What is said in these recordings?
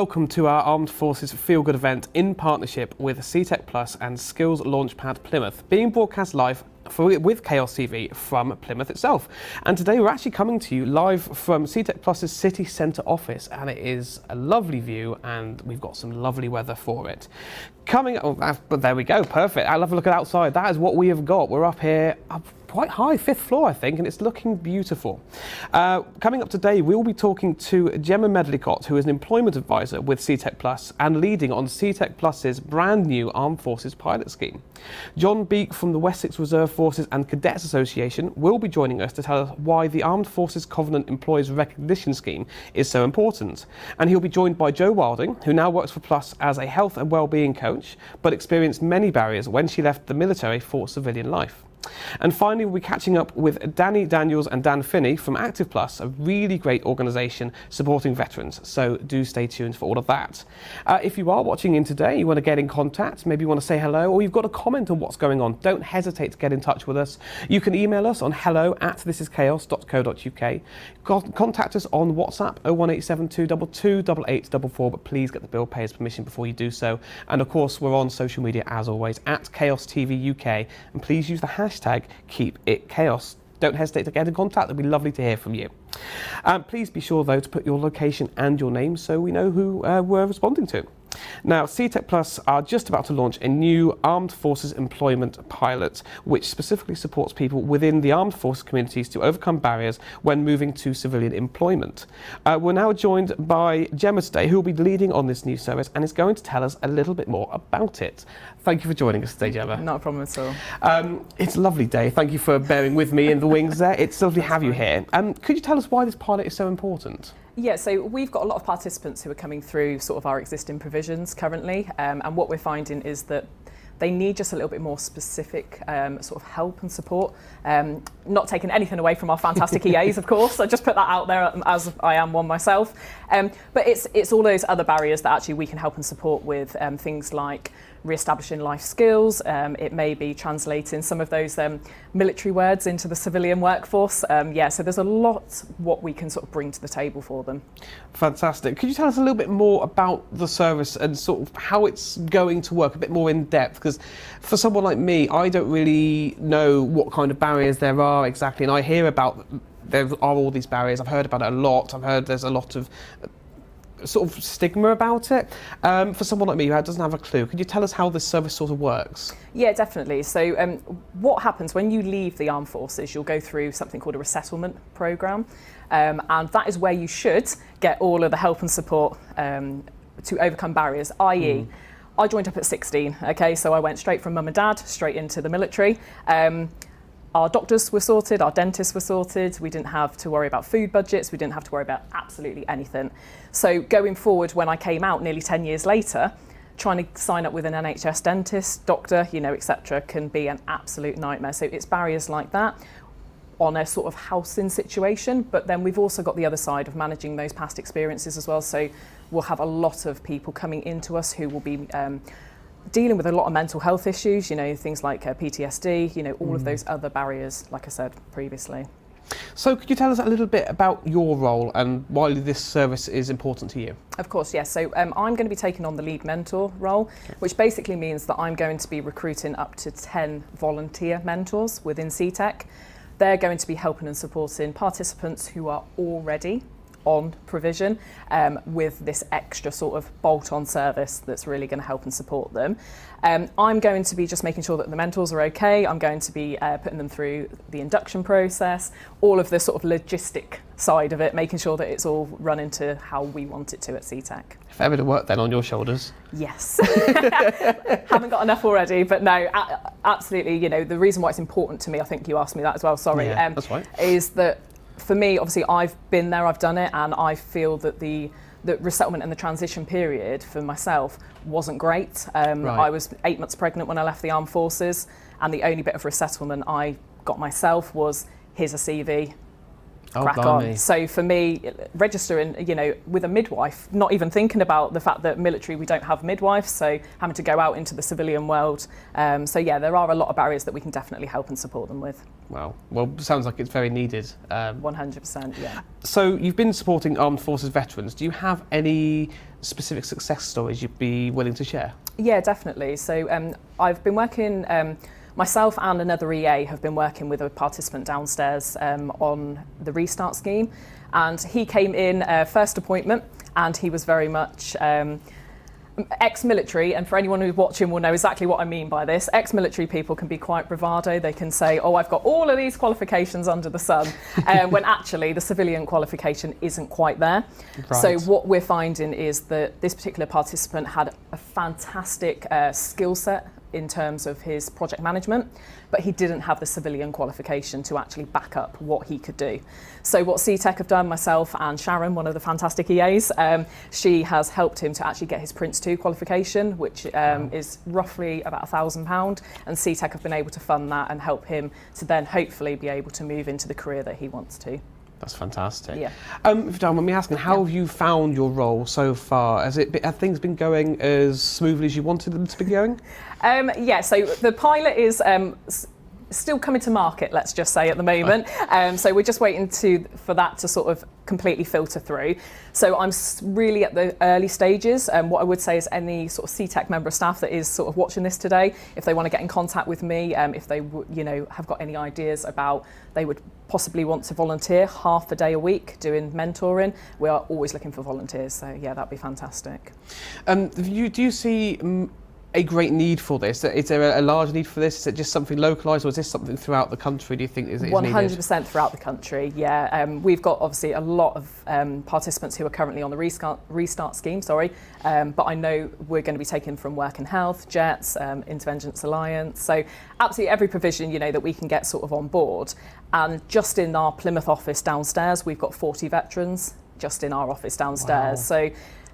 welcome to our Armed Forces Feel Good event in partnership with CTEC Plus and Skills Launchpad Plymouth, being broadcast live with Chaos TV from Plymouth itself. And today we're actually coming to you live from CTEC Plus's City Centre office, and it is a lovely view and we've got some lovely weather for it. But there we go, perfect. I'll have a look at outside. That is what we have got. We're up here, up quite high, 5th floor I think, and it's looking beautiful. Coming up today, we'll be talking to Gemma Medlicott, who is an employment advisor with CTEC Plus and leading on CTEC Plus's brand new Armed Forces pilot scheme. John Beek from the Wessex Reserve Forces and Cadets Association will be joining us to tell us why the Armed Forces Covenant Employees Recognition Scheme is so important. And he'll be joined by Jo Wilding, who now works for Plus as a health and wellbeing coach, but experienced many barriers when she left the military for civilian life. And finally, we'll be catching up with Danny Daniels and Dan Finney from Active Plus, a really great organisation supporting veterans. So do stay tuned for all of that. If you are watching in today, you want to get in contact, maybe you want to say hello, or you've got a comment on what's going on, don't hesitate to get in touch with us. You can email us on hello@thisischaos.co.uk. Contact us on WhatsApp 01872228844, but please get the bill payer's permission before you do so. And of course, we're on social media as always at Chaos TV UK, and please use the hashtag #KeepItChaos. Don't hesitate to get in contact, it'd be lovely to hear from you. Please be sure though to put your location and your name so we know who we're responding to. Now, CTEC Plus are just about to launch a new Armed Forces Employment Pilot, which specifically supports people within the Armed Forces communities to overcome barriers when moving to civilian employment. We're now joined by Gemma today, who will be leading on this new service and is going to tell us a little bit more about it. Thank you for joining us today, Gemma. Not a problem at all. It's a lovely day. Thank you for bearing with me in the wings there. It's lovely to have you here. Could you tell us why this pilot is so important? Yeah, so we've got a lot of participants who are coming through sort of our existing provisions currently, and what we're finding is that they need just a little bit more specific sort of help and support. Not taking anything away from our fantastic EAs, of course. I just put that out there as I am one myself. But it's all those other barriers that actually we can help and support with, things like re-establishing life skills. It may be translating some of those military words into the civilian workforce. So there's a lot what we can sort of bring to the table for them. Fantastic. Could you tell us a little bit more about the service and sort of how it's going to work, a bit more in depth? Because for someone like me, I don't really know what kind of barriers there are exactly, and I hear about there are all these barriers. I've heard about it a lot. I've heard there's a lot of sort of stigma about it. For someone like me who doesn't have a clue, could you tell us how this service sort of works? Yeah, definitely. So what happens when you leave the armed forces, you'll go through something called a resettlement programme, and that is where you should get all of the help and support to overcome barriers, i.e. I joined up at 16, okay, so I went straight from mum and dad, straight into the military. Our doctors were sorted, our dentists were sorted, we didn't have to worry about food budgets, we didn't have to worry about absolutely anything. So going forward, when I came out nearly 10 years later, trying to sign up with an NHS dentist, doctor, etc., can be an absolute nightmare. So it's barriers like that on a sort of housing situation, but then we've also got the other side of managing those past experiences as well. So we'll have a lot of people coming into us who will be dealing with a lot of mental health issues, things like PTSD, all of those other barriers, like I said previously. So could you tell us a little bit about your role and why this service is important to you? Of course, yes. So I'm going to be taking on the lead mentor role, which basically means that I'm going to be recruiting up to 10 volunteer mentors within CTEC. They're going to be helping and supporting participants who are already on provision with this extra sort of bolt-on service that's really going to help and support them. I'm going to be just making sure that the mentors are okay. I'm going to be putting them through the induction process, all of the sort of logistic side of it, making sure that it's all running to how we want it to at CTEC. Fair bit of work then on your shoulders. Yes. Haven't got enough already, but no, absolutely. The reason why it's important to me, I think you asked me that as well, sorry, that's right. Is that for me, obviously, I've been there, I've done it, and I feel that the resettlement and the transition period for myself wasn't great. I was 8 months pregnant when I left the armed forces, and the only bit of resettlement I got myself was, here's a CV, crack on. So for me, registering, with a midwife, not even thinking about the fact that military, we don't have midwives, so having to go out into the civilian world. There are a lot of barriers that we can definitely help and support them with. Wow. Well, sounds like it's very needed. 100%, yeah. So you've been supporting Armed Forces veterans. Do you have any specific success stories you'd be willing to share? Yeah, definitely. So I've been working... Myself and another EA have been working with a participant downstairs on the Restart scheme, and he came in first appointment, and he was very much ex-military, and for anyone who's watching will know exactly what I mean by this. Ex-military people can be quite bravado. They can say, oh, I've got all of these qualifications under the sun, when actually the civilian qualification isn't quite there. Right. So what we're finding is that this particular participant had a fantastic skill set in terms of his project management, but he didn't have the civilian qualification to actually back up what he could do. So what CTEC have done, myself and Sharon, one of the fantastic EAs, she has helped him to actually get his Prince 2 qualification, which is roughly about £1,000, and CTEC have been able to fund that and help him to then hopefully be able to move into the career that he wants to. That's fantastic. Yeah. If you don't mind me asking, how have you found your role so far? Have things been going as smoothly as you wanted them to be going? So the pilot is still coming to market, let's just say, at the moment. So we're just waiting for that to sort of completely filter through. So I'm really at the early stages. What I would say is any sort of CTEC member of staff that is sort of watching this today, if they want to get in contact with me, if they have got any ideas about they would possibly want to volunteer half a day a week doing mentoring, we are always looking for volunteers. So yeah, that'd be fantastic. Do you see a great need for this? Is there a large need for this? Is it just something localised, or is this something throughout the country, do you think is needed? 100% throughout the country, yeah. We've got obviously a lot of participants who are currently on the restart scheme, but I know we're going to be taking from Work and Health, JETS, Interventions Alliance, so absolutely every provision that we can get sort of on board. And just in our Plymouth office downstairs, we've got 40 veterans just in our office downstairs. Wow. So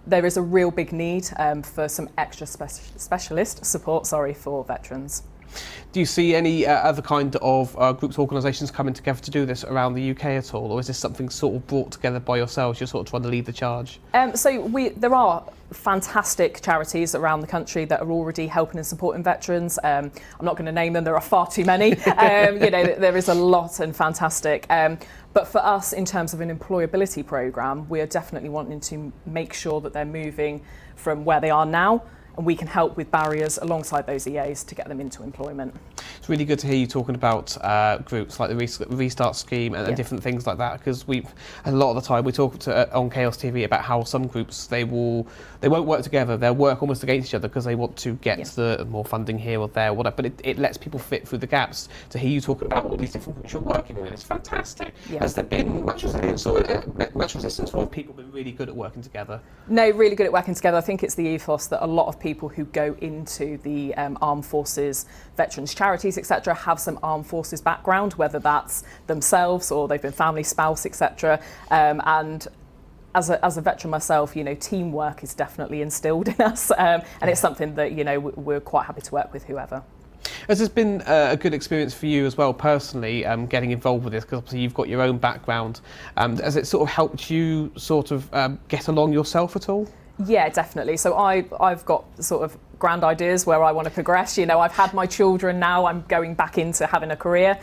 there is a real big need for some extra specialist support, for veterans. Do you see any other kind of groups, organisations coming together to do this around the UK at all, or is this something sort of brought together by yourselves? You're sort of trying to lead the charge? There are fantastic charities around the country that are already helping and supporting veterans. I'm not going to name them, there are far too many. There is a lot and fantastic. But for us, in terms of an employability programme, we are definitely wanting to make sure that they're moving from where they are now, and we can help with barriers alongside those EAs to get them into employment. It's really good to hear you talking about groups like the Restart Scheme and different things like that, because a lot of the time we talk on Chaos TV about how some groups they won't work together, they'll work almost against each other because they want to get the more funding here or there, whatever. But it lets people fit through the gaps. To hear you talking about all these different groups you're working with, it's fantastic. Yeah. Has there been much resistance, or have people been really good at working together? No, really good at working together. I think it's the ethos that a lot of people who go into the armed forces, veterans charities, etc., have some armed forces background, whether that's themselves or they've been family, spouse, etc. And as a veteran myself, teamwork is definitely instilled in us, and it's something that we're quite happy to work with whoever. Has this been a good experience for you as well personally, getting involved with this, because obviously you've got your own background? Has it sort of helped you sort of get along yourself at all? Yeah, definitely. So I've got sort of grand ideas where I want to progress. I've had my children now, I'm going back into having a career.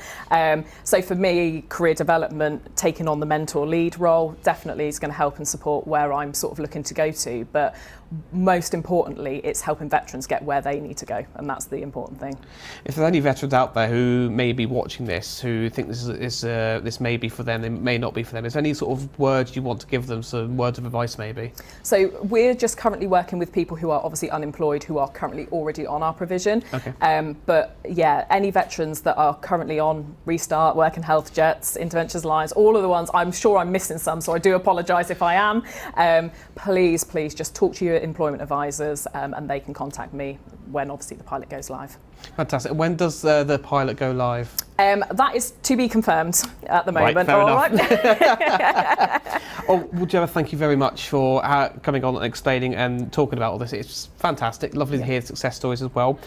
So for me, career development, taking on the mentor lead role, definitely is going to help and support where I'm sort of looking to go to. But most importantly, it's helping veterans get where they need to go, and that's the important thing. If there's any veterans out there who may be watching this, who think this may be for them, it may not be for them, is there any sort of words you want to give them, some words of advice maybe? So we're just currently working with people who are obviously unemployed, who are currently already on our provision. Okay. But yeah, any veterans that are currently on Restart, Work and Health, JETS, Interventions Alliance, all of the ones, I'm sure I'm missing some, so I do apologise if I am. Please just talk to your employment advisors, and they can contact me when obviously the pilot goes live. Fantastic. When does the pilot go live? That is to be confirmed at the moment. Fair All enough. right. Well, Gemma, thank you very much for coming on and explaining and talking about all this. It's fantastic. Lovely to hear success stories as well.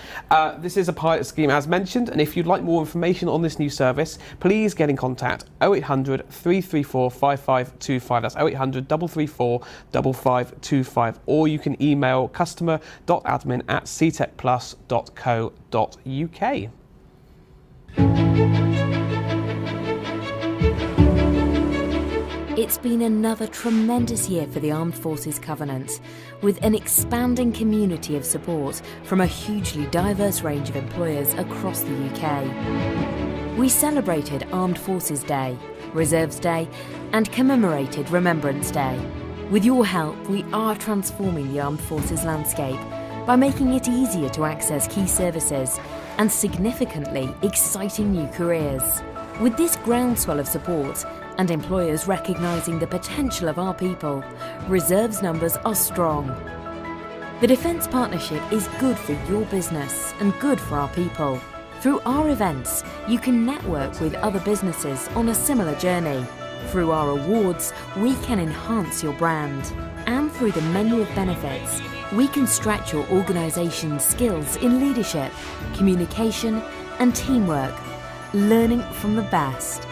This is a pilot scheme, as mentioned, and if you'd like more information on this new service, please get in contact 0800 334 5525. That's 0800 334 5525. Or you can email customer.admin@ctechplus.co.uk. It's been another tremendous year for the Armed Forces Covenant, with an expanding community of support from a hugely diverse range of employers across the UK. We celebrated Armed Forces Day, Reserves Day, and commemorated Remembrance Day. With your help, we are transforming the Armed Forces landscape by making it easier to access key services and significantly exciting new careers. With this groundswell of support and employers recognising the potential of our people, reserves numbers are strong. The Defence Partnership is good for your business and good for our people. Through our events, you can network with other businesses on a similar journey. Through our awards, we can enhance your brand. And through the menu of benefits, we can stretch your organisation's skills in leadership, communication and teamwork, learning from the best.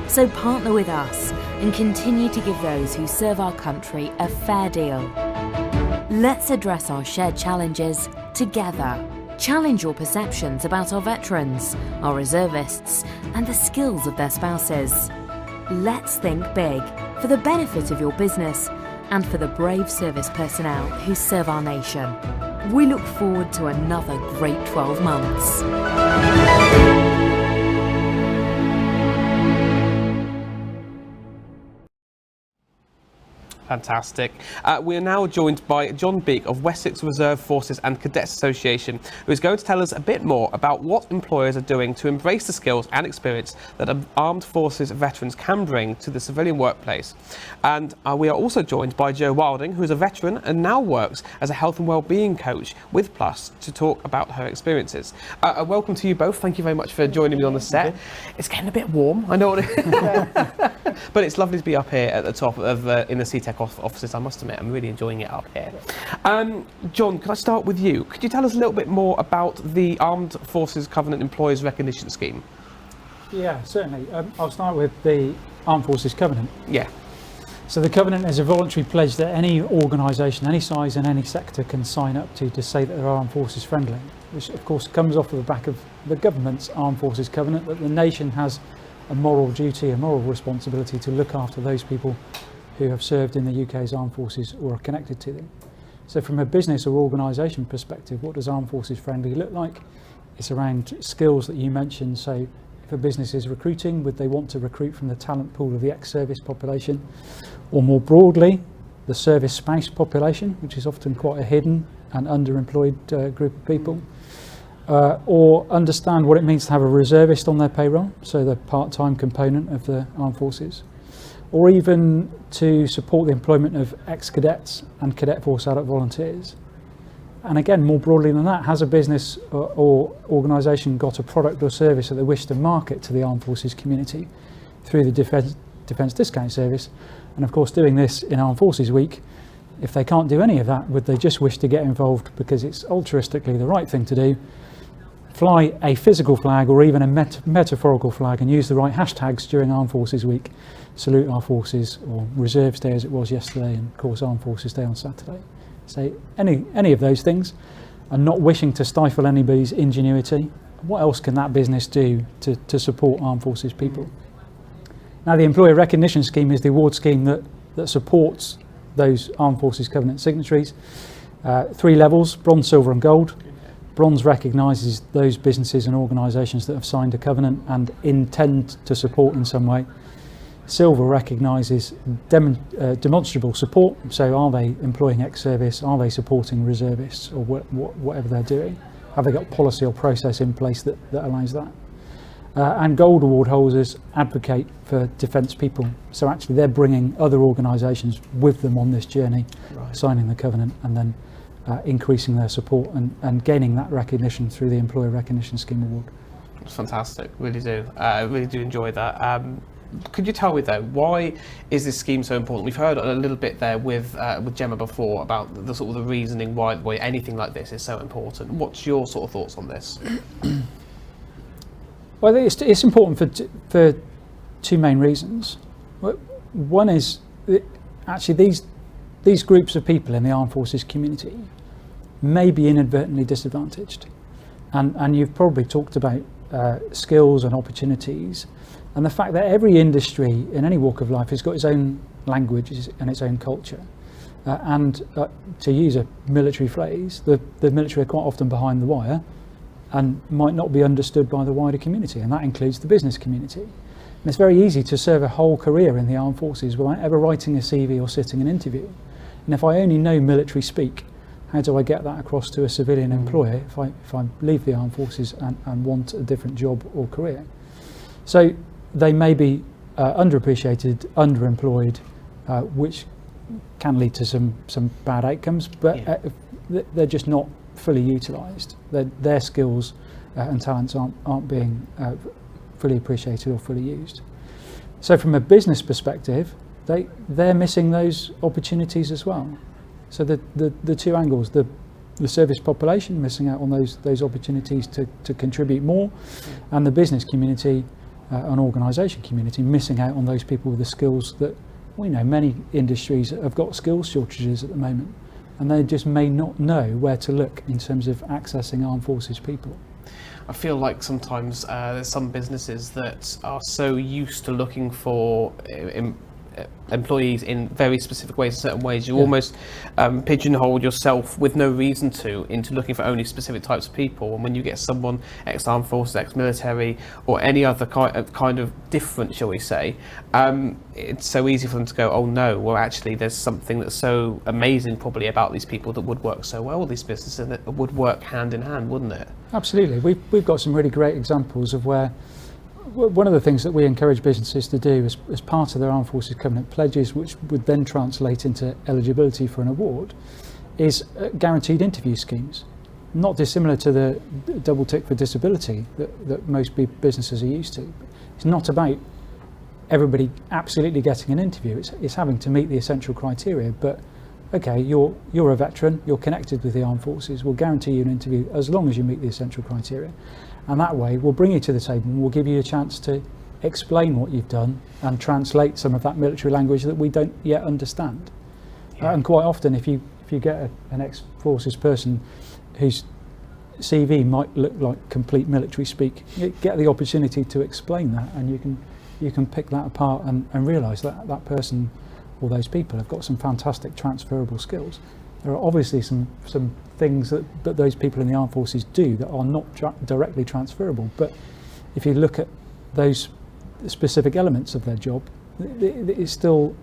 So partner with us and continue to give those who serve our country a fair deal. Let's address our shared challenges together. Challenge your perceptions about our veterans, our reservists and the skills of their spouses. Let's think big for the benefit of your business and for the brave service personnel who serve our nation. We look forward to another great 12 months. Fantastic. We are now joined by John Beek of Wessex Reserve Forces and Cadets Association, who is going to tell us a bit more about what employers are doing to embrace the skills and experience that armed forces veterans can bring to the civilian workplace. And we are also joined by Jo Wilding, who is a veteran and now works as a health and wellbeing coach with Plus, to talk about her experiences. Welcome to you both. Thank you very much for joining me on the set. It's getting a bit warm, I know, but it's lovely to be up here at the top of in the CTEC offices. I must admit, I'm really enjoying it up here. John, can I start with you? Could you tell us a little bit more about the Armed Forces Covenant Employers Recognition Scheme? Yeah, certainly. I'll start with the Armed Forces Covenant. Yeah. So the Covenant is a voluntary pledge that any organisation, any size and any sector can sign up to say that they're armed forces friendly, which of course comes off of the back of the government's Armed Forces Covenant, that the nation has a moral duty, a moral responsibility to look after those people who have served in the UK's armed forces or are connected to them. So from a business or organisation perspective, what does armed forces friendly look like? It's around skills that you mentioned. So if a business is recruiting, would they want to recruit from the talent pool of the ex-service population? Or more broadly, the service spouse population, which is often quite a hidden and underemployed group of people. Or understand what it means to have a reservist on their payroll, so the part-time component of the armed forces. Or even to support the employment of ex-cadets and cadet force adult volunteers. And again, more broadly than that, has a business or organisation got a product or service that they wish to market to the armed forces community through the Defence Discount Service? And of course, doing this in Armed Forces Week, if they can't do any of that, would they just wish to get involved because it's altruistically the right thing to do, fly a physical flag or even a metaphorical flag and use the right hashtags during Armed Forces Week, Salute Our Forces, or Reserves Day as it was yesterday, and of course Armed Forces Day on Saturday. So any of those things, and not wishing to stifle anybody's ingenuity, what else can that business do to support armed forces people? Now the Employer Recognition Scheme is the award scheme that supports those Armed Forces Covenant signatories. 3 levels, bronze, silver and gold. Bronze recognises those businesses and organisations that have signed a covenant and intend to support in some way. Silver recognises demonstrable support, so are they employing ex-service, are they supporting reservists, or whatever they're doing? Have they got policy or process in place that allows that? And gold award holders advocate for defence people, so actually they're bringing other organisations with them on this journey, right, signing the covenant and then increasing their support and gaining that recognition through the Employer Recognition Scheme award. It's fantastic, really do. I really do enjoy that. Could you tell me though, why is this scheme so important? We've heard a little bit there with Gemma before about the sort of the reasoning why anything like this is so important. What's your sort of thoughts on this? Well, I think it's important for two main reasons. One is that actually these groups of people in the armed forces community may be inadvertently disadvantaged, and you've probably talked about skills and opportunities. And the fact that every industry in any walk of life has got its own language and its own culture. To use a military phrase, the military are quite often behind the wire and might not be understood by the wider community, and that includes the business community. And it's very easy to serve a whole career in the armed forces without ever writing a CV or sitting an interview. And if I only know military speak, how do I get that across to a civilian employer if I leave the armed forces and want a different job or career? So they may be underappreciated, underemployed, which can lead to some bad outcomes, but they're just not fully utilised. Their skills and talents aren't being fully appreciated or fully used. So from a business perspective, they're missing those opportunities as well. So the two angles, the service population missing out on those opportunities to contribute more, and the business community an organisation community missing out on those people with the skills that we know many industries have got skills shortages at the moment, and they just may not know where to look in terms of accessing armed forces people. I feel like sometimes there's some businesses that are so used to looking for employees in very specific ways, certain ways. You almost pigeonhole yourself with no reason into looking for only specific types of people. And when you get someone ex-armed forces, ex-military, or any other kind of different, shall we say, it's so easy for them to go, oh no, well actually there's something that's so amazing probably about these people that would work so well with these businesses, and that would work hand in hand, wouldn't it? Absolutely. We've got some really great examples of where one of the things that we encourage businesses to do as part of their Armed Forces Covenant pledges, which would then translate into eligibility for an award, is guaranteed interview schemes. Not dissimilar to the double tick for disability that most businesses are used to. It's not about everybody absolutely getting an interview. It's having to meet the essential criteria. But okay, you're a veteran, you're connected with the armed forces, we'll guarantee you an interview as long as you meet the essential criteria. And that way we'll bring you to the table and we'll give you a chance to explain what you've done and translate some of that military language that we don't yet understand. And quite often if you get an ex-forces person whose CV might look like complete military speak, you get the opportunity to explain that, and you can pick that apart and realise that that person or those people have got some fantastic transferable skills. There are obviously some things that those people in the armed forces do that are not directly transferable, but if you look at those specific elements of their job, it still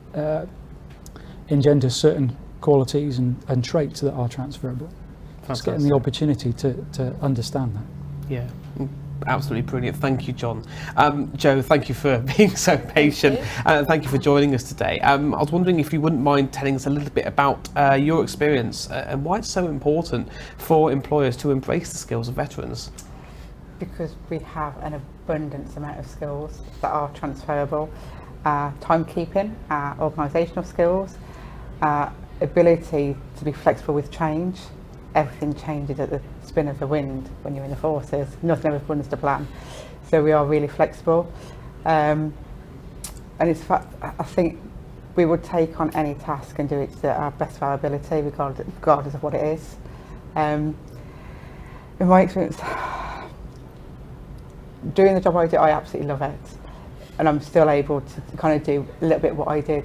engenders certain qualities and traits that are transferable. Just getting the opportunity to understand that. Yeah. Absolutely brilliant. Thank you, John. Joe, thank you for being so patient. Thank you for joining us today. I was wondering if you wouldn't mind telling us a little bit about your experience and why it's so important for employers to embrace the skills of veterans. Because we have an abundance amount of skills that are transferable. Timekeeping, organisational skills, ability to be flexible with change. Everything changes at the spin of the wind when you're in the forces. Nothing ever runs to plan. So we are really flexible. And it's I think we would take on any task and do it to our best of our ability, regardless of what it is. In my experience, doing the job I do, I absolutely love it. And I'm still able to kind of do a little bit what I did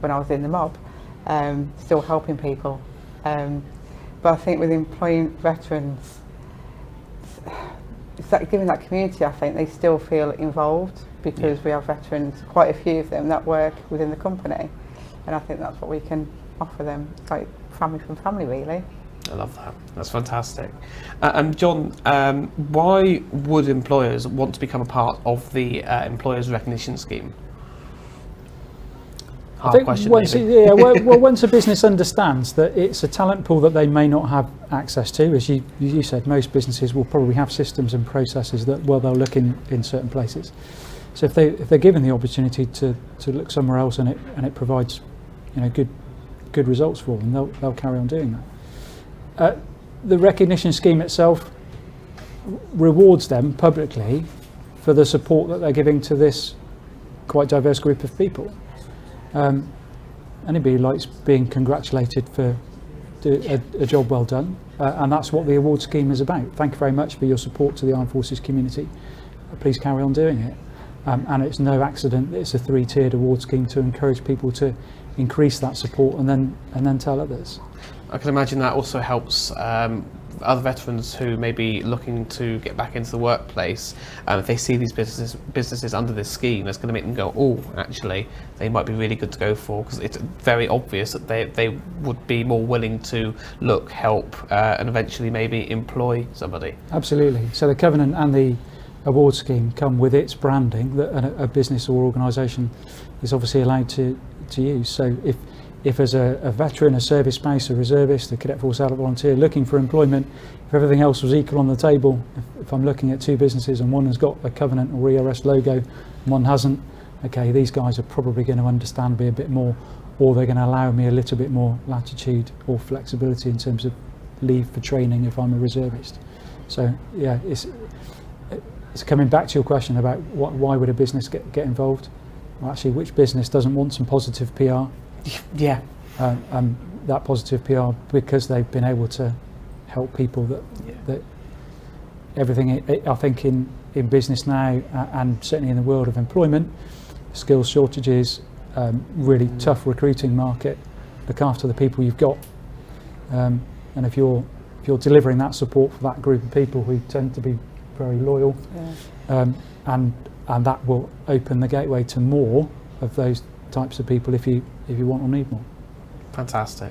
when I was in the mob, still helping people. But I think with employing veterans, it's that giving that community, I think they still feel involved because we have veterans, quite a few of them, that work within the company. And I think that's what we can offer them, like family from family, really. I love that. That's fantastic. And John, why would employers want to become a part of the Employers Recognition Scheme? hard question. Once once a business understands that it's a talent pool that they may not have access to, as you said, most businesses will probably have systems and processes that they'll look in certain places. So if they're given the opportunity to look somewhere else and it provides, good results for them, they'll carry on doing that. The recognition scheme itself rewards them publicly for the support that they're giving to this quite diverse group of people. Anybody likes being congratulated for a job well done, and that's what the award scheme is about. Thank you very much for your support to the Armed Forces community. Please carry on doing it. And it's no accident that it's a 3-tiered award scheme to encourage people to increase that support and then tell others. I can imagine that also helps other veterans who may be looking to get back into the workplace. If they see these businesses under this scheme, it's going to make them go, oh, actually, they might be really good to go for, because it's very obvious that they would be more willing to look, help, and eventually maybe employ somebody. Absolutely. So the Covenant and the award scheme come with its branding that a business or organisation is obviously allowed to use. So if as a veteran, a service spouse, a reservist, a cadet force adult volunteer looking for employment, if everything else was equal on the table, if I'm looking at 2 businesses and one has got a Covenant or ERS logo and one hasn't, okay, these guys are probably going to understand me a bit more, or they're going to allow me a little bit more latitude or flexibility in terms of leave for training if I'm a reservist. So yeah, it's coming back to your question about why would a business get involved. Well, actually, which business doesn't want some positive PR? Yeah. That positive PR, because they've been able to help people that everything, I think in business now, and certainly in the world of employment, skills shortages, really tough recruiting market, look after the people you've got, and if you're delivering that support for that group of people who tend to be very loyal, and that will open the gateway to more of those types of people if you want or need more. Fantastic.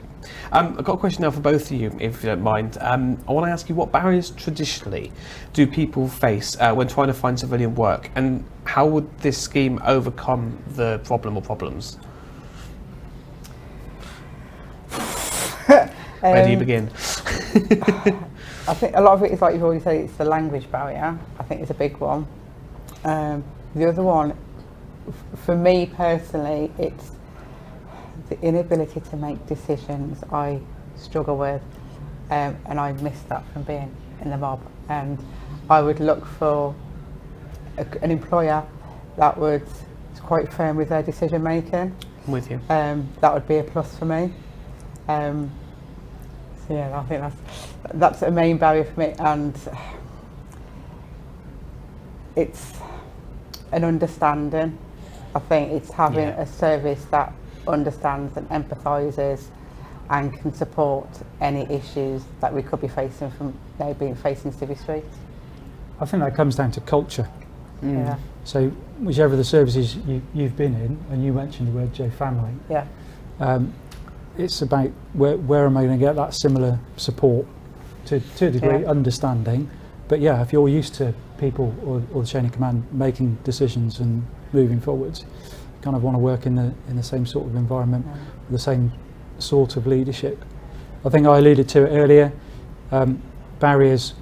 I've got a question now for both of you, if you don't mind. I want to ask you, what barriers traditionally do people face when trying to find civilian work, and how would this scheme overcome the problem or problems? Where do you begin? I think a lot of it is, like you've already said, it's the language barrier. I think it's a big one. The other one, for me personally, it's the inability to make decisions I struggle with, and I miss that from being in the mob. And I would look for an employer that was quite firm with their decision making. I'm with you. That would be a plus for me. So yeah, I think that's a main barrier for me, and it's an understanding. I think it's having a service that understands and empathises and can support any issues that we could be facing from maybe facing civvy streets. I think that comes down to culture. Yeah. So whichever of the services you've been in, and you mentioned the word J family, it's about where am I going to get that similar support to a degree, understanding. But yeah, if you're used to people or the chain of command making decisions and moving forwards, you kind of want to work in the same sort of environment, with the same sort of leadership. I think I alluded to it earlier, barriers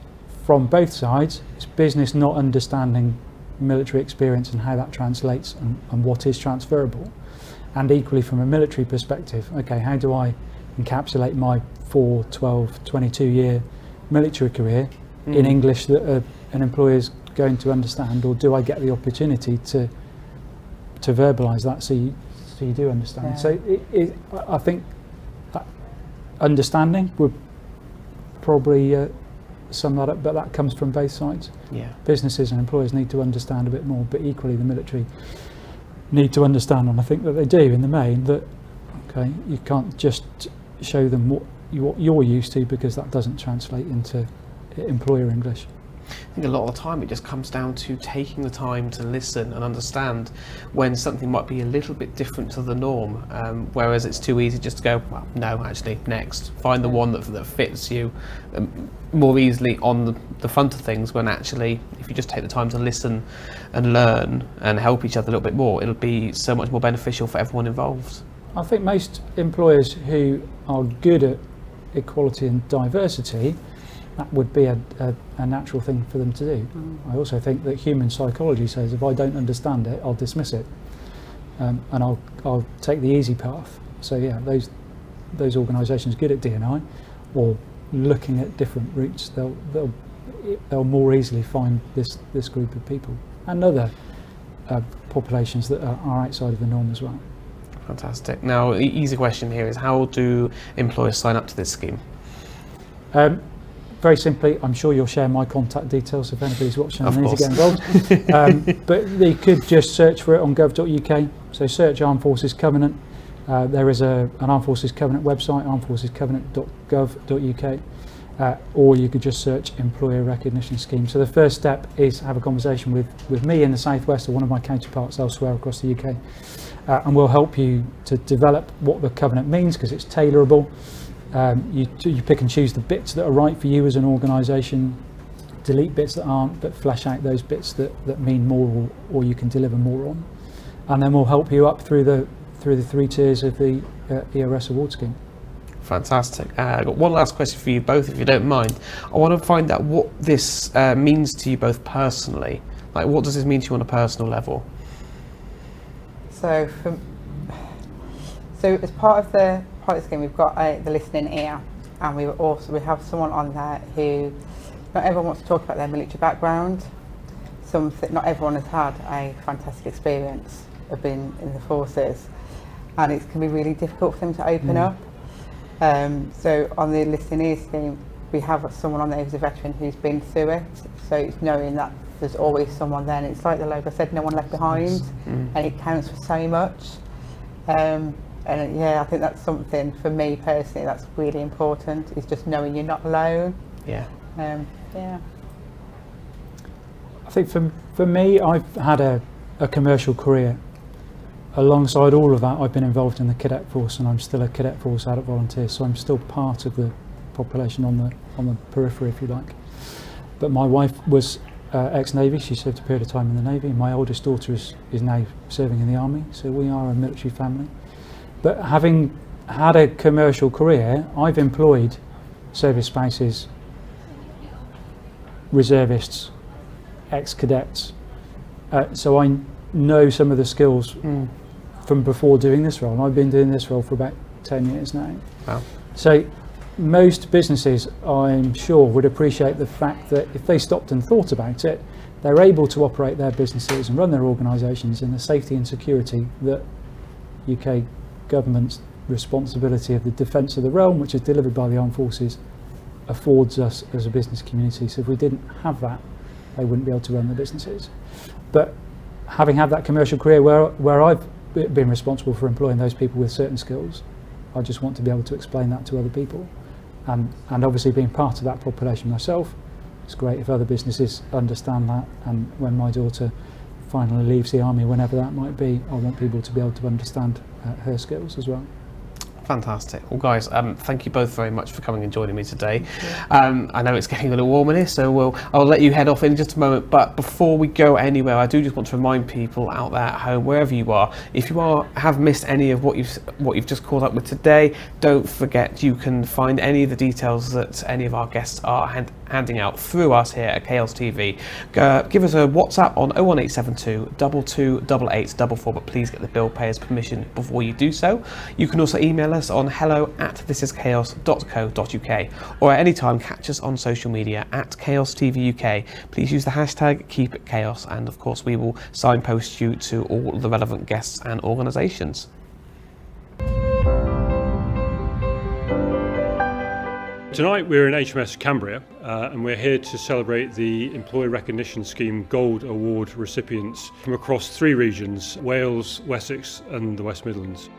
from both sides. It's business not understanding military experience and how that translates and what is transferable. And equally from a military perspective, okay, how do I encapsulate my 4, 12, 22-year military career in English that an employer is going to understand, or do I get the opportunity to verbalise that so you do understand? Yeah. So I think that understanding would probably sum that up, but that comes from both sides. Yeah. Businesses and employers need to understand a bit more, but equally the military need to understand, and I think that they do in the main, that okay, you can't just show them what you're used to, because that doesn't translate into employer English. I think a lot of the time it just comes down to taking the time to listen and understand when something might be a little bit different to the norm, whereas it's too easy just to go, well, no, actually, next. Find the one that fits you more easily on the front of things, when actually, if you just take the time to listen and learn and help each other a little bit more, it'll be so much more beneficial for everyone involved. I think most employers who are good at equality and diversity, that would be a natural thing for them to do. I also think that human psychology says if I don't understand it, I'll dismiss it, and I'll take the easy path. So yeah, those organisations good at D&I or looking at different routes, they'll more easily find this group of people and other populations that are outside of the norm as well. Fantastic. Now, the easy question here is, how do employers sign up to this scheme? Very simply, I'm sure you'll share my contact details if anybody's watching and needs to get involved. But they could just search for it on gov.uk. So search Armed Forces Covenant. There is an Armed Forces Covenant website, armedforcescovenant.gov.uk, or you could just search Employer Recognition Scheme. So the first step is have a conversation with me in the Southwest or one of my counterparts elsewhere across the UK, and we'll help you to develop what the covenant means, because it's tailorable. You pick and choose the bits that are right for you as an organisation, delete bits that aren't, but flesh out those bits that mean more or you can deliver more on. And then we'll help you up through the 3 tiers of the ERS award scheme. Fantastic. I've got one last question for you both, if you don't mind. I want to find out what this means to you both personally. Like, what does this mean to you on a personal level? So as part of the scheme, we've got the listening ear, and we have someone on there who, not everyone wants to talk about their military background. Not everyone has had a fantastic experience of being in the forces, and it can be really difficult for them to open up. So on the listening ear scheme, we have someone on there who's a veteran who's been through it, so it's knowing that there's always someone there, and it's like the logo said, no one left behind, and it counts for so much. And yeah, I think that's something for me personally that's really important, is just knowing you're not alone. Yeah. Yeah. I think for me, I've had a commercial career. Alongside all of that, I've been involved in the cadet force, and I'm still a cadet force out at volunteers, so I'm still part of the population on the periphery, if you like. But my wife was ex-Navy. She served a period of time in the Navy. My oldest daughter is now serving in the Army, so we are a military family. But having had a commercial career, I've employed service spouses, reservists, ex-cadets, so I know some of the skills from before doing this role, and I've been doing this role for about 10 years now. Wow. So most businesses, I'm sure, would appreciate the fact that if they stopped and thought about it, they're able to operate their businesses and run their organisations in the safety and security that UK government's responsibility of the defence of the realm, which is delivered by the armed forces, affords us as a business community. So if we didn't have that, they wouldn't be able to run their businesses. But having had that commercial career where I've been responsible for employing those people with certain skills, I just want to be able to explain that to other people. And obviously being part of that population myself, it's great if other businesses understand that, and when my daughter finally leaves the Army, whenever that might be, I want people to be able to understand her skills as well. Fantastic. Well, guys, thank you both very much for coming and joining me today. I know it's getting a little warm in here, so I'll let you head off in just a moment. But before we go anywhere, I do just want to remind people out there at home, wherever you are, if you have missed any of what you've just caught up with today, don't forget you can find any of the details that any of our guests are handing out through us here at Chaos TV. Give us a WhatsApp on 01872 228844, but please get the bill payer's permission before you do so. You can also email us on hello@thisischaos.co.uk, or at any time catch us on social media at Chaos TV UK. Please use the hashtag #KeepItChaos, and of course we will signpost you to all the relevant guests and organisations. Tonight we're in HMS Cambria and we're here to celebrate the Employee Recognition Scheme Gold Award recipients from across 3 regions: Wales, Wessex and the West Midlands.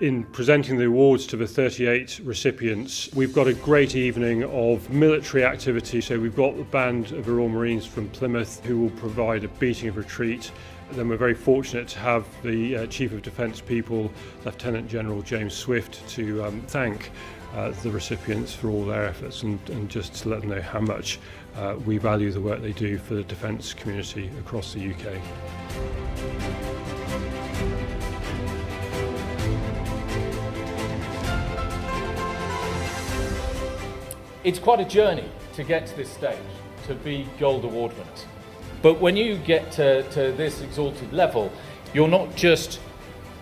In presenting the awards to the 38 recipients, we've got a great evening of military activity. So we've got the band of the Royal Marines from Plymouth who will provide a beating of retreat. Then we're very fortunate to have the Chief of Defence People, Lieutenant General James Swift, to thank the recipients for all their efforts and just to let them know how much we value the work they do for the defence community across the UK. It's quite a journey to get to this stage, to be Gold Award winners. But when you get to this exalted level, you're not just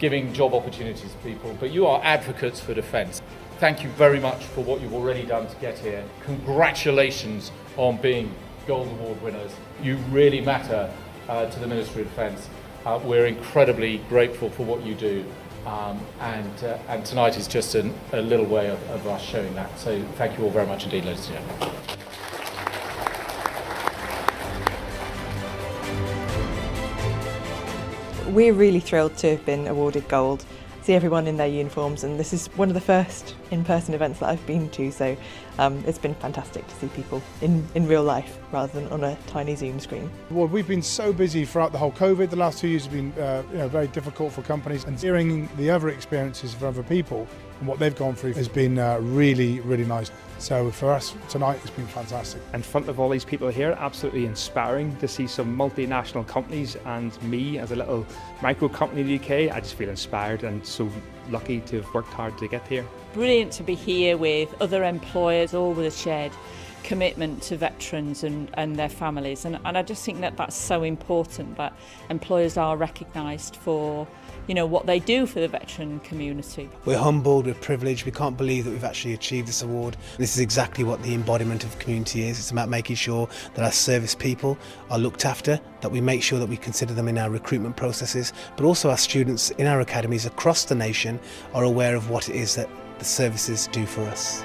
giving job opportunities to people, but you are advocates for defence. Thank you very much for what you've already done to get here. Congratulations on being Gold Award winners. You really matter to the Ministry of Defence. We're incredibly grateful for what you do, and tonight is just a little way of us showing that. So thank you all very much indeed, ladies and gentlemen. We're really thrilled to have been awarded gold. See everyone in their uniforms, and this is one of the first in-person events that I've been to, so it's been fantastic to see people in real life rather than on a tiny Zoom screen. Well, we've been so busy throughout the whole COVID. The last 2 years have been very difficult for companies, and hearing the other experiences of other people and what they've gone through has been really, really nice. So for us tonight, it's been fantastic. In front of all these people here, absolutely inspiring to see some multinational companies and me as a little micro company in the UK. I just feel inspired and so lucky to have worked hard to get here. Brilliant to be here with other employers, all with a shared commitment to veterans and their families. And I just think that that's so important, that employers are recognised for what they do for the veteran community. We're humbled, we're privileged, we can't believe that we've actually achieved this award. This is exactly what the embodiment of community is. It's about making sure that our service people are looked after, that we make sure that we consider them in our recruitment processes, but also our students in our academies across the nation are aware of what it is that the services do for us.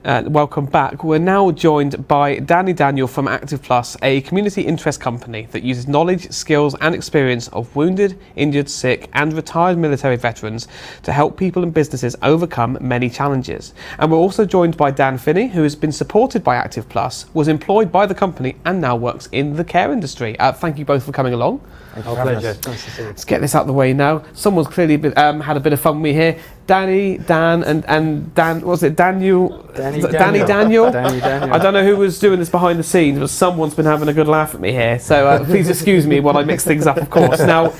Welcome back. We're now joined by Danny Daniel from Active Plus, a community interest company that uses knowledge, skills and experience of wounded, injured, sick and retired military veterans to help people and businesses overcome many challenges. And we're also joined by Dan Finney, who has been supported by Active Plus, was employed by the company and now works in the care industry. Thank you both for coming along. Our pleasure. Nice to see you. Let's get this out of the way now. Someone's clearly had a bit of fun with me here. Danny, Dan, and Dan. Was it Daniel? Danny Daniel. Danny Daniel. I don't know who was doing this behind the scenes, but someone's been having a good laugh at me here. So please excuse me while I mix things up, of course. Now,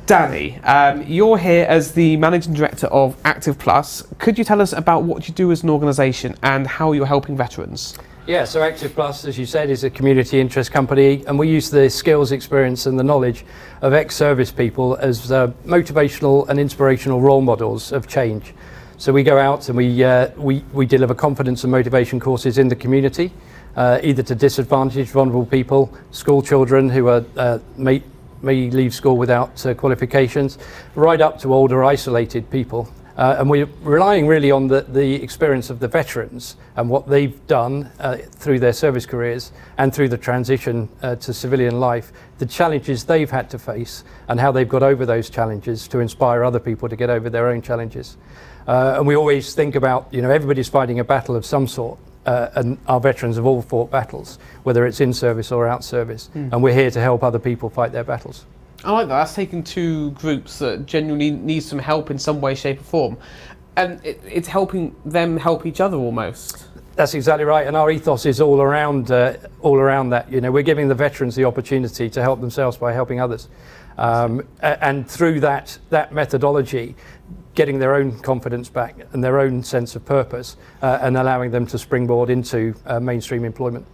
Danny, you're here as the managing director of Active Plus. Could you tell us about what you do as an organisation and how you're helping veterans? Yeah, so Active Plus, as you said, is a community interest company, and we use the skills, experience and the knowledge of ex-service people as motivational and inspirational role models of change. So we go out and we deliver confidence and motivation courses in the community, either to disadvantaged, vulnerable people, school children who are may leave school without qualifications, right up to older isolated people. And we're relying really on the experience of the veterans and what they've done through their service careers and through the transition to civilian life, the challenges they've had to face and how they've got over those challenges to inspire other people to get over their own challenges. And we always think about, everybody's fighting a battle of some sort. And our veterans have all fought battles, whether it's in service or out service. And we're here to help other people fight their battles. I like that. That's taking two groups that genuinely need some help in some way, shape or form. And it's helping them help each other almost. That's exactly right. And our ethos is all around that. We're giving the veterans the opportunity to help themselves by helping others. And through that methodology, getting their own confidence back and their own sense of purpose and allowing them to springboard into mainstream employment.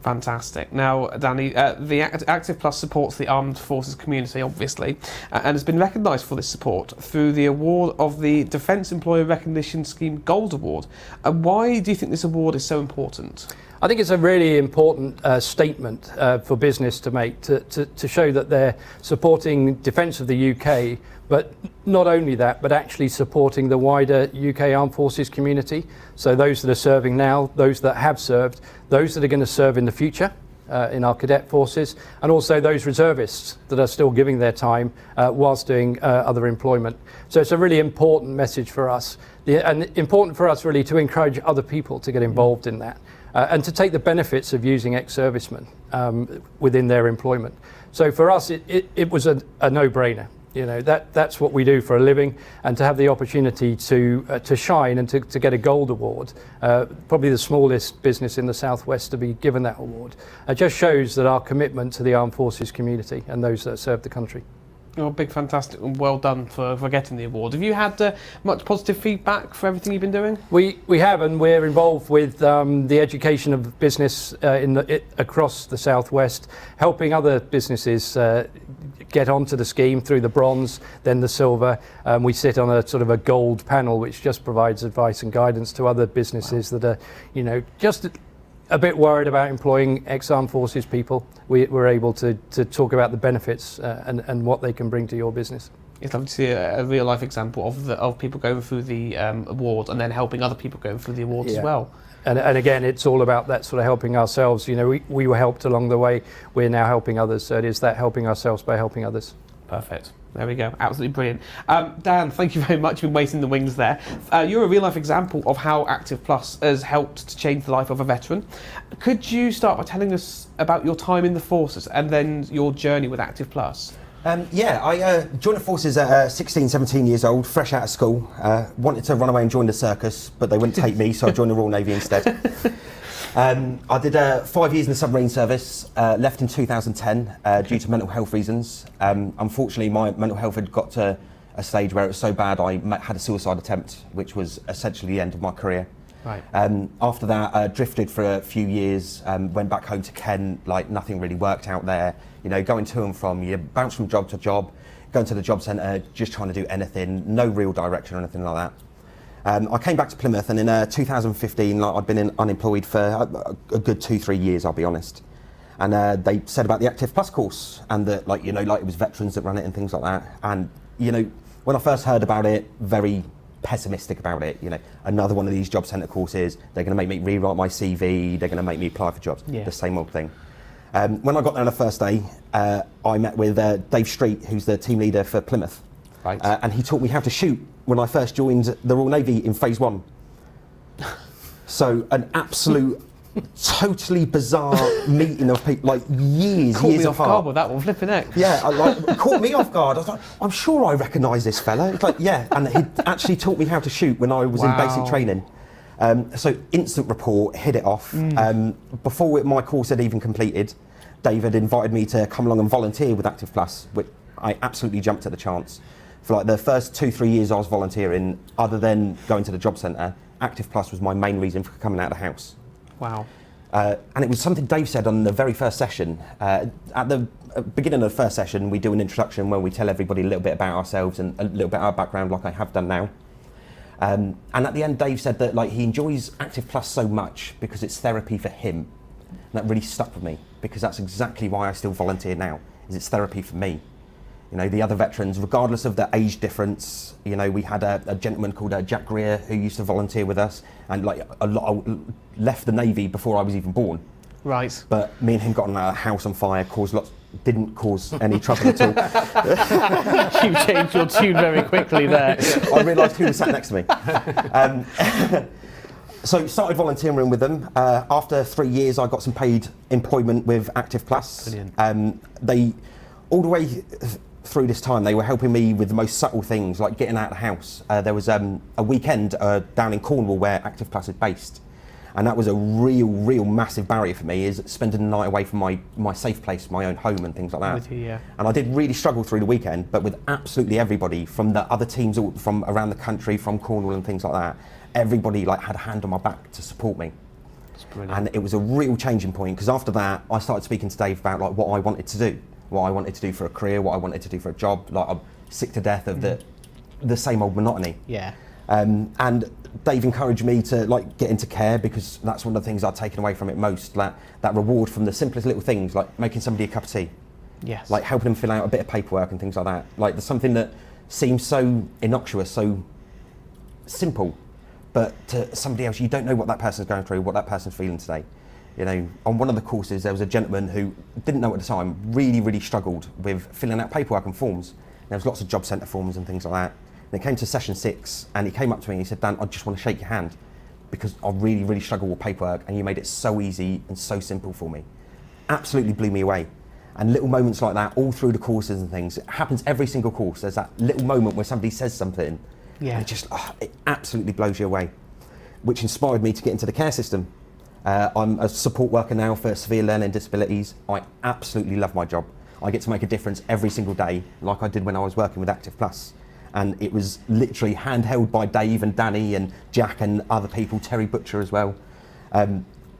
Fantastic. Now, Danny, the Active Plus supports the armed forces community, obviously, and has been recognised for this support through the award of the Defence Employer Recognition Scheme Gold Award. Why do you think this award is so important? I think it's a really important statement for business to make, to show that they're supporting defence of the UK, but not only that, but actually supporting the wider UK Armed Forces community. So those that are serving now, those that have served, those that are going to serve in the future in our cadet forces, and also those reservists that are still giving their time whilst doing other employment. So it's a really important message for us, and important for us really to encourage other people to get involved in that. And to take the benefits of using ex-servicemen within their employment. So for us, it was a no-brainer. That's what we do for a living, and to have the opportunity to shine and to get a gold award, probably the smallest business in the Southwest to be given that award, just shows that our commitment to the armed forces community and those that serve the country. Oh, big, fantastic, and well done for getting the award. Have you had much positive feedback for everything you've been doing? We have, and we're involved with the education of business across the Southwest, helping other businesses get onto the scheme through the bronze, then the silver. We sit on a sort of a gold panel, which just provides advice and guidance to other businesses that are, just a bit worried about employing ex-armed forces people. We're able to talk about the benefits and what they can bring to your business. It's lovely to see a real life example of people going through the award and then helping other people going through the awards as well. And again, it's all about that sort of helping ourselves. We were helped along the way. We're now helping others. So it is that helping ourselves by helping others. Perfect. There we go. Absolutely brilliant. Dan, thank you very much. You've been waiting in the wings there. You're a real life example of how Active Plus has helped to change the life of a veteran. Could you start by telling us about your time in the forces and then your journey with Active Plus? I joined the forces at 16, 17 years old, fresh out of school. Wanted to run away and join the circus, but they wouldn't take me, so I joined the Royal Navy instead. I did 5 years in the submarine service, left in 2010 due to mental health reasons. Unfortunately, my mental health had got to a stage where it was so bad I had a suicide attempt, which was essentially the end of my career. Right. After that, I drifted for a few years, went back home to Kent, like nothing really worked out there. Going to and from, you bounce from job to job, going to the job centre, just trying to do anything, no real direction or anything like that. I came back to Plymouth, and in 2015, I'd been unemployed for a good 2-3 years, I'll be honest. And they said about the Active Plus course, and that it was veterans that run it and things like that. And when I first heard about it, very pessimistic about it. You know, another one of these job centre courses, they're going to make me rewrite my CV, they're going to make me apply for jobs. The same old thing. When I got there on the first day, I met with Dave Street, who's the team leader for Plymouth. Right. And he taught me how to shoot when I first joined the Royal Navy in phase 1. So an absolute totally bizarre meeting of people, like years Caught me off off guard with that one, flipping heck. Yeah, caught me off guard. I was like, I'm sure I recognise this fella. It's like, yeah, and he actually taught me how to shoot when I was in basic training. So instant report, hit it off. Before my course had even completed, Dave had invited me to come along and volunteer with Active Plus, which I absolutely jumped at the chance. For like the first 2-3 years I was volunteering, other than going to the job centre, Active Plus was my main reason for coming out of the house. Wow. And it was something Dave said on the very first session. At the beginning of the first session, we do an introduction where we tell everybody a little bit about ourselves and a little bit about our background, like I have done now. And at the end, Dave said that like he enjoys Active Plus so much because it's therapy for him. And that really stuck with me, because that's exactly why I still volunteer now, is it's therapy for me. You know, the other veterans, regardless of the age difference, you know, we had a gentleman called Jack Greer who used to volunteer with us, and like a lot left the Navy before I was even born. Right. But me and him got on a house on fire, didn't cause any trouble at all. You changed your tune very quickly there. I realised who was sat next to me. So started volunteering with them. After 3 years, I got some paid employment with Active Plus. Brilliant. They, all the way through this time, they were helping me with the most subtle things, like getting out of the house. There was a weekend down in Cornwall where Active Plus is based. And that was a real massive barrier for me, is spending the night away from my safe place, my own home and things like that. With you, yeah. And I did really struggle through the weekend, but with absolutely everybody from the other teams from around the country, from Cornwall and things like that, everybody like had a hand on my back to support me. That's brilliant. And it was a real changing point, because after that, I started speaking to Dave about like what I wanted to do, what I wanted to do for a career, what I wanted to do for a job. Like, I'm sick to death of the same old monotony. Yeah. And Dave encouraged me to like get into care, because that's one of the things I'd taken away from it most, that reward from the simplest little things, like making somebody a cup of tea. Yes. Like helping them fill out a bit of paperwork and things like that. Like there's something that seems so innocuous, so simple, but to somebody else, you don't know what that person's going through, what that person's feeling today. You know, on one of the courses, there was a gentleman who didn't know at the time, really struggled with filling out paperwork and forms. There was lots of job centre forms and things like that. And it came to session 6, and he came up to me and he said, Dan, I just want to shake your hand, because I really struggle with paperwork, and you made it so easy and so simple for me. Absolutely blew me away. And little moments like that all through the courses and things, it happens every single course. There's that little moment where somebody says something, and it just, it absolutely blows you away, which inspired me to get into the care system. I'm a support worker now for severe learning disabilities. I absolutely love my job. I get to make a difference every single day, like I did when I was working with Active Plus. And it was literally handheld by Dave and Danny and Jack and other people, Terry Butcher as well.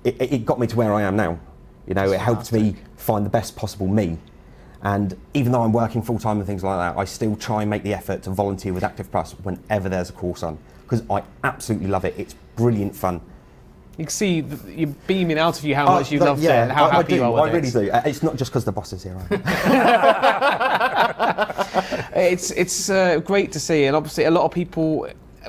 It got me to where I am now. You know, it helped me find the best possible me. And even though I'm working full time and things like that, I still try and make the effort to volunteer with Active Plus whenever there's a course on, because I absolutely love it. It's brilliant fun. You can see you're beaming out of you how much you loved it and how happy you are with it. I really do. It's not just because the boss is here. It's great to see, and obviously a lot of people,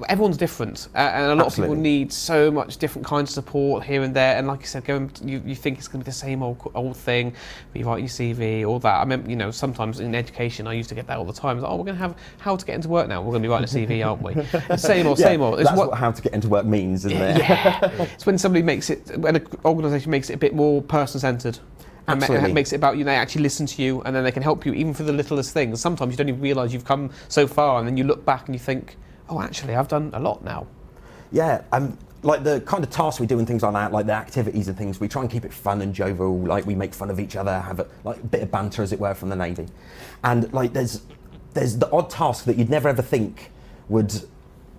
everyone's different, and a lot of people need so much different kinds of support here and there. And like you said, you think it's going to be the same old thing, but you write your CV, all that. I mean, you know, sometimes in education I used to get that all the time. It's like, oh, we're going to have how to get into work now. We're going to be writing a CV, aren't we? Same old. That's what how to get into work means, isn't it? Yeah. It's when somebody when an organisation makes it a bit more person-centred. Absolutely. It makes it about, you know, they actually listen to you, and then they can help you even for the littlest things. Sometimes you don't even realise you've come so far, and then you look back and you think, oh, actually, I've done a lot now. Yeah, like the kind of tasks we do and things like that, like the activities and things, we try and keep it fun and jovial. Like we make fun of each other, have a bit of banter, as it were, from the Navy. And like there's the odd task that you'd never ever think would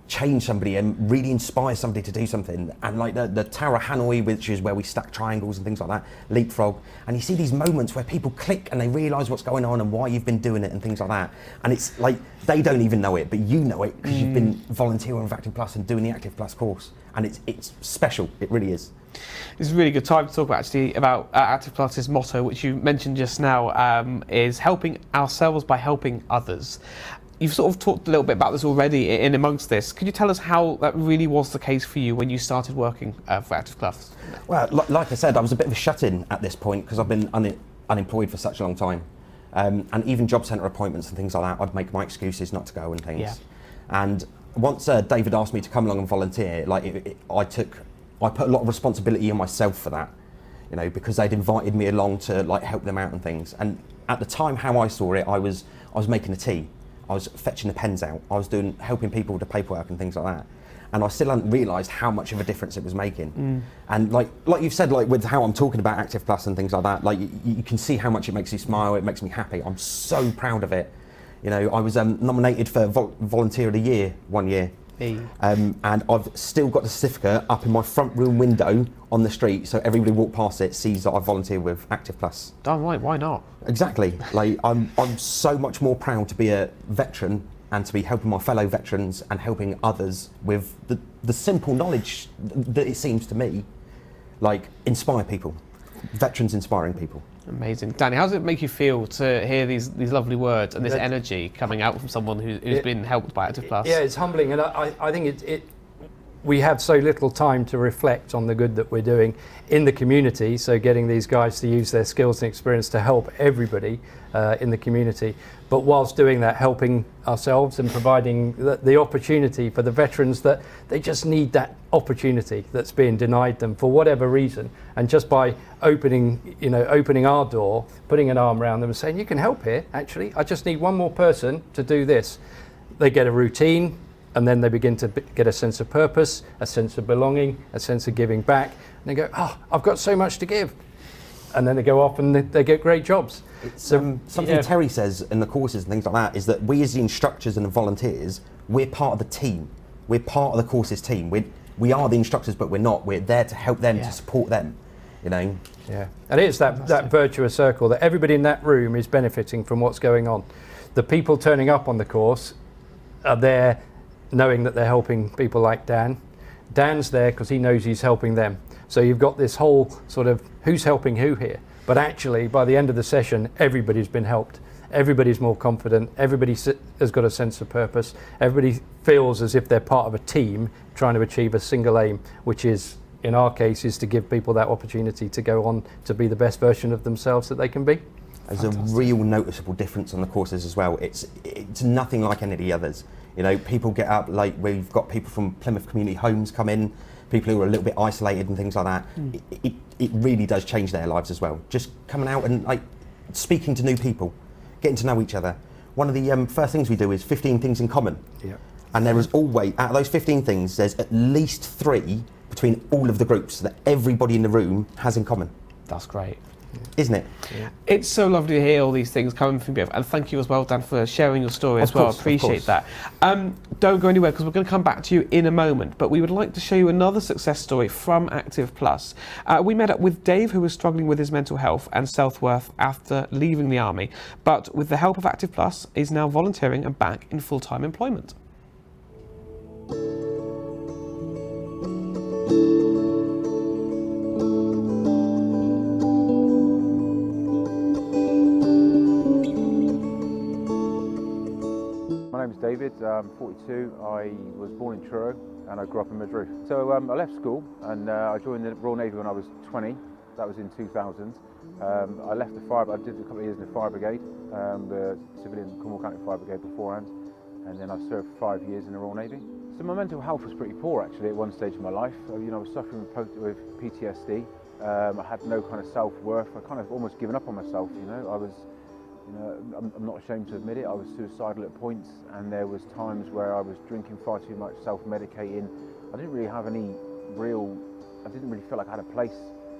change somebody and really inspire somebody to do something. And like the Tower Hanoi, which is where we stack triangles and things like that, leapfrog, and you see these moments where people click and they realise what's going on and why you've been doing it and things like that. And it's like they don't even know it, but you know it because you've been volunteering with Active Plus and doing the Active Plus course, and it's special. It really is. It's a really good time to talk about Active Plus's motto, which you mentioned just now, is helping ourselves by helping others. You've sort of talked a little bit about this already in amongst this. Could you tell us how that really was the case for you when you started working for Active Plus? Well, like I said, I was a bit of a shut-in at this point because I've been unemployed for such a long time. And even job centre appointments and things like that, I'd make my excuses not to go and things. Yeah. And once David asked me to come along and volunteer, I put a lot of responsibility on myself for that, you know, because they'd invited me along to like help them out and things. And at the time, how I saw it, I was making a tea. I was fetching the pens out. I was helping people with the paperwork and things like that. And I still hadn't realised how much of a difference it was making. And like you've said, like with how I'm talking about Active Plus and things like that, like you can see how much it makes you smile. It makes me happy. I'm so proud of it. You know, I was nominated for Volunteer of the Year one year. And I've still got the certificate up in my front room window on the street, so everybody walk past it sees that I volunteer with Active Plus. Damn right, why not? Exactly. Like I'm so much more proud to be a veteran and to be helping my fellow veterans and helping others with the simple knowledge that it seems to me, like inspire people. Veterans inspiring people. Amazing. Danny, how does it make you feel to hear these lovely words and this energy coming out from someone who's been helped by Active Plus? Yeah, it's humbling, and I think we have so little time to reflect on the good that we're doing in the community, so getting these guys to use their skills and experience to help everybody in the community, but whilst doing that, helping ourselves and providing the opportunity for the veterans that they just need that opportunity that's being denied them for whatever reason. And just by opening our door, putting an arm around them and saying, you can help here, actually, I just need one more person to do this. They get a routine, and then they begin to get a sense of purpose, a sense of belonging, a sense of giving back. And they go, oh, I've got so much to give. And then they go off and they get great jobs. It's, something Terry says in the courses and things like that is that we as the instructors and the volunteers, we're part of the team. We're part of the courses team. We are the instructors, but we're not. We're there to help them, to support them, you know. Yeah, and it's that virtuous circle that everybody in that room is benefiting from what's going on. The people turning up on the course are there knowing that they're helping people like Dan. Dan's there because he knows he's helping them. So you've got this whole sort of who's helping who here. But actually, by the end of the session, everybody's been helped. Everybody's more confident. Everybody has got a sense of purpose. Everybody feels as if they're part of a team trying to achieve a single aim, which is, in our case, is to give people that opportunity to go on to be the best version of themselves that they can be. There's a real noticeable difference on the courses as well. It's nothing like any of the others. You know, people get up, like we've got people from Plymouth Community Homes come in, people who are a little bit isolated and things like that. It really does change their lives as well. Just coming out and like speaking to new people, getting to know each other. One of the first things we do is 15 things in common. Yeah. And there is always, out of those 15 things, there's at least 3 between all of the groups that everybody in the room has in common. That's great. Isn't it? Yeah. It's so lovely to hear all these things coming from you, and thank you as well, Dan, for sharing your story as well. I appreciate that. Don't go anywhere because we're going to come back to you in a moment, but we would like to show you another success story from Active Plus. We met up with Dave, who was struggling with his mental health and self-worth after leaving the army, but with the help of Active Plus is now volunteering and back in full-time employment. My name's David, I'm 42, I was born in Truro and I grew up in Madrid. So I left school and I joined the Royal Navy when I was 20, that was in 2000. I left the fire, I did a couple of years in the fire brigade, the civilian Cornwall County Fire Brigade beforehand, and then I served 5 years in the Royal Navy. So my mental health was pretty poor actually at one stage of my life. You know, I was suffering with PTSD, I had no kind of self-worth, I kind of almost given up on myself, you know. I'm not ashamed to admit it, I was suicidal at points, and there was times where I was drinking far too much, self-medicating. I didn't really feel like I had a place.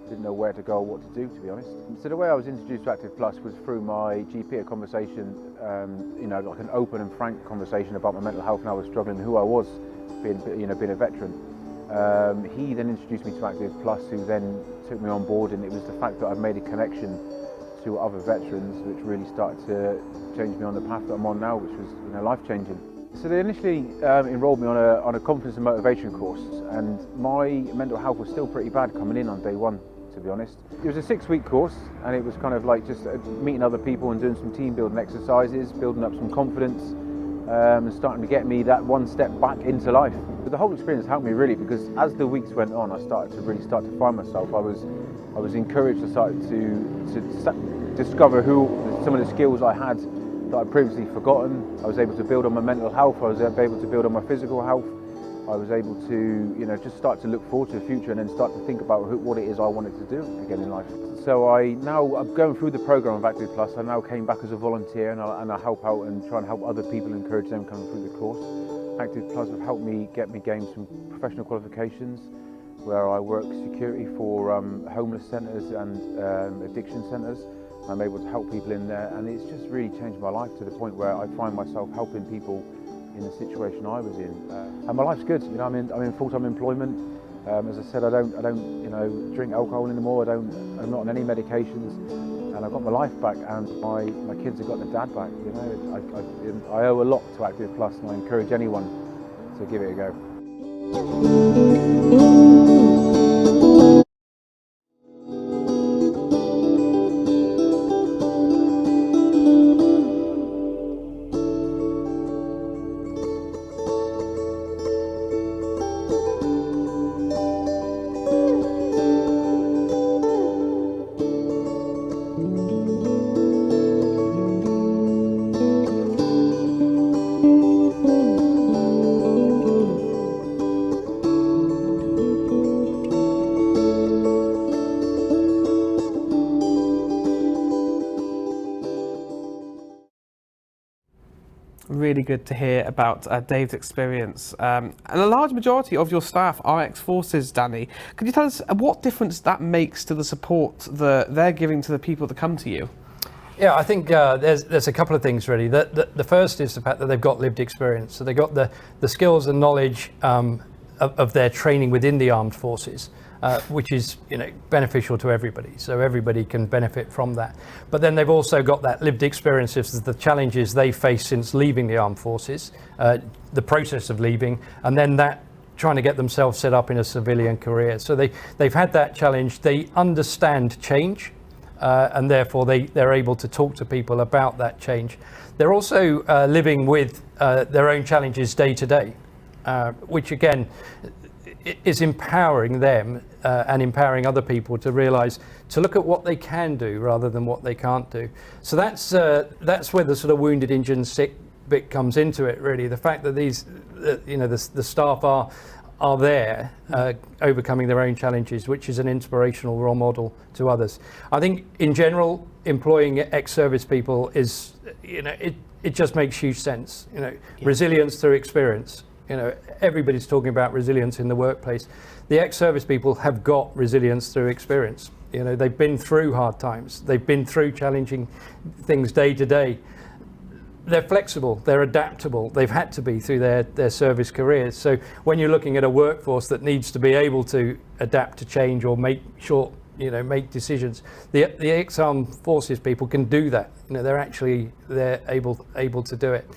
I didn't know where to go or what to do, to be honest. So the way I was introduced to Active Plus was through my GP, a conversation, you know, like an open and frank conversation about my mental health and I was struggling, who I was, being a veteran. He then introduced me to Active Plus, who then took me on board, and it was the fact that I've made a connection to other veterans which really started to change me on the path that I'm on now, which was, you know, life-changing. So they initially enrolled me on a confidence and motivation course, and my mental health was still pretty bad coming in on day one, to be honest. It was a 6-week course, and it was kind of like just meeting other people and doing some team building exercises, building up some confidence, and starting to get me that one step back into life. But the whole experience helped me really, because as the weeks went on, I started to really find myself. I was encouraged to start to discover some of the skills I had that I'd previously forgotten. I was able to build on my mental health. I was able to build on my physical health. I was able to, just start to look forward to the future and then start to think about what it is I wanted to do again in life. So I'm going through the program of Active Plus. I now came back as a volunteer, and I help out and try and help other people, encourage them coming through the course. Active Plus have helped me gain some professional qualifications, where I work security for homeless centres and addiction centres. I'm able to help people in there, and it's just really changed my life to the point where I find myself helping people in the situation I was in. And my life's good. I'm in full-time employment. As I said, I don't drink alcohol anymore. I'm not on any medications, and I've got my life back, and my kids have got their dad back. I owe a lot to Active Plus, and I encourage anyone to give it a go. Really good to hear about Dave's experience. And a large majority of your staff are ex-forces, Danny. Could you tell us what difference that makes to the support that they're giving to the people that come to you? Yeah, I think there's a couple of things really. The first is the fact that they've got lived experience. So they've got the skills and knowledge of their training within the armed forces. Which is beneficial to everybody, so everybody can benefit from that. But then they've also got that lived experiences of the challenges they face since leaving the armed forces, the process of leaving, and then that trying to get themselves set up in a civilian career. So they've had that challenge. They understand change, and therefore they're able to talk to people about that change. They're also living with their own challenges day to day, which again is empowering them and empowering other people to realise, to look at what they can do rather than what they can't do. So that's where the sort of wounded, injured, and sick bit comes into it. Really, the fact that these, the staff are there overcoming their own challenges, which is an inspirational role model to others. I think in general, employing ex-service people is, it just makes huge sense. Resilience through experience. Everybody's talking about resilience in the workplace. The ex-service people have got resilience through experience. They've been through hard times. They've been through challenging things day to day. They're flexible, they're adaptable. They've had to be through their service careers. So when you're looking at a workforce that needs to be able to adapt to change or make decisions, the ex-armed forces people can do that. They're able to do it.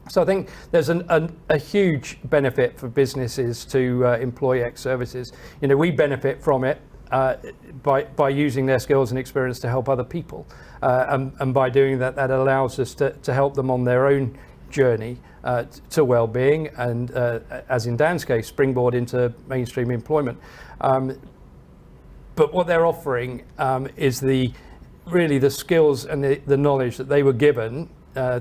So I think there's a huge benefit for businesses to employ ex-services. We benefit from it by using their skills and experience to help other people. And by doing that, that allows us to help them on their own journey to well-being and, as in Dan's case, springboard into mainstream employment. But what they're offering is really the skills and the knowledge that they were given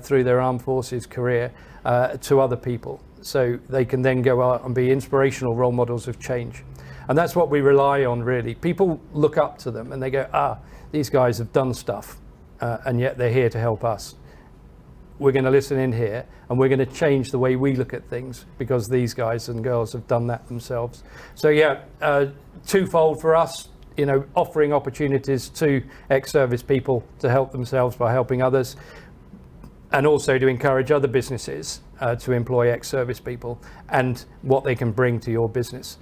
through their armed forces career to other people, so they can then go out and be inspirational role models of change. And that's what we rely on, really. People look up to them and they go, these guys have done stuff, and yet they're here to help us. We're going to listen in here, and we're going to change the way we look at things because these guys and girls have done that themselves. So yeah, twofold for us. Offering opportunities to ex-service people to help themselves by helping others, and also to encourage other businesses to employ ex-service people and what they can bring to your business.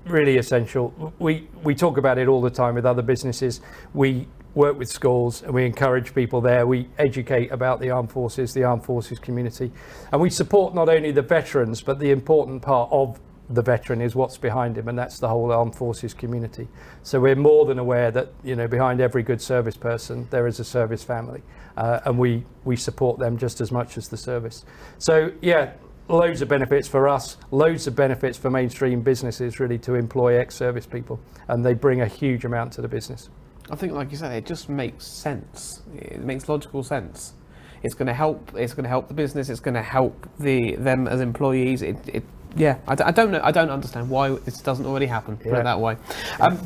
Really essential. We talk about it all the time with other businesses. We work with schools and we encourage people there. We educate about the armed forces community. And we support not only the veterans, but the important part of the veteran is what's behind him, and that's the whole armed forces community. So we're more than aware that, you know, behind every good service person there is a service family, and we support them just as much as the service. So yeah, loads of benefits for us, loads of benefits for mainstream businesses really to employ ex-service people, and they bring a huge amount to the business. I think, like you said, it just makes sense. It makes logical sense. It's going to help. It's going to help the business. It's going to help them as employees. Yeah, I don't know. I don't understand why this doesn't already happen. Put it that way.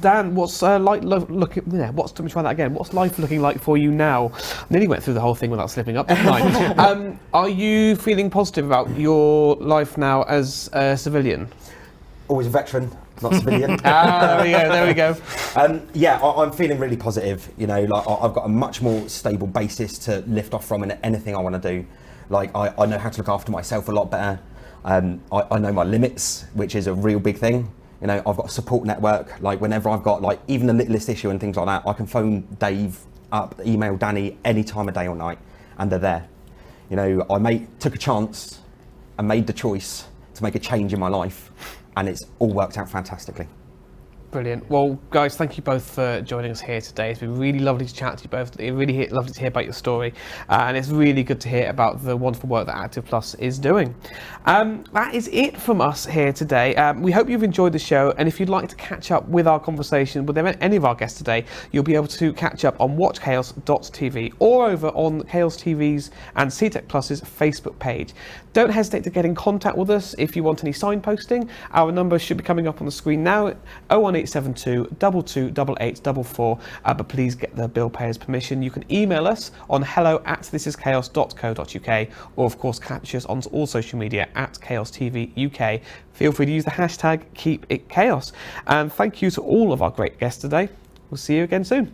Dan, what's like looking? Yeah, let me try that again. What's life looking like for you now? I nearly went through the whole thing without slipping up. Didn't I? Are you feeling positive about your life now as a civilian? Always a veteran, not civilian. There we go. Yeah, I'm feeling really positive. You know, like I've got a much more stable basis to lift off from in anything I want to do. Like I know how to look after myself a lot better. I know my limits, which is a real big thing. You know, I've got a support network. Like whenever I've got like even the littlest issue and things like that, I can phone Dave up, email Danny any time of day or night, and they're there. You know, took a chance and made the choice to make a change in my life, and it's all worked out fantastically. Brilliant. Well, guys, thank you both for joining us here today. It's been really lovely to chat to you both. It's really lovely to hear about your story, and it's really good to hear about the wonderful work that Active Plus is doing. That is it from us here today. We hope you've enjoyed the show, and if you'd like to catch up with our conversation with any of our guests today, you'll be able to catch up on watchchaos.tv or over on Chaos TV's and CTEC Plus's Facebook page. Don't hesitate to get in contact with us if you want any signposting. Our number should be coming up on the screen now, 01872 228844, but please get the bill payer's permission. You can email us on hello@thisischaos.co.uk, or of course catch us on all social media at Chaos TV UK. Feel free to use the hashtag KeepItChaos. And thank you to all of our great guests today. We'll see you again soon.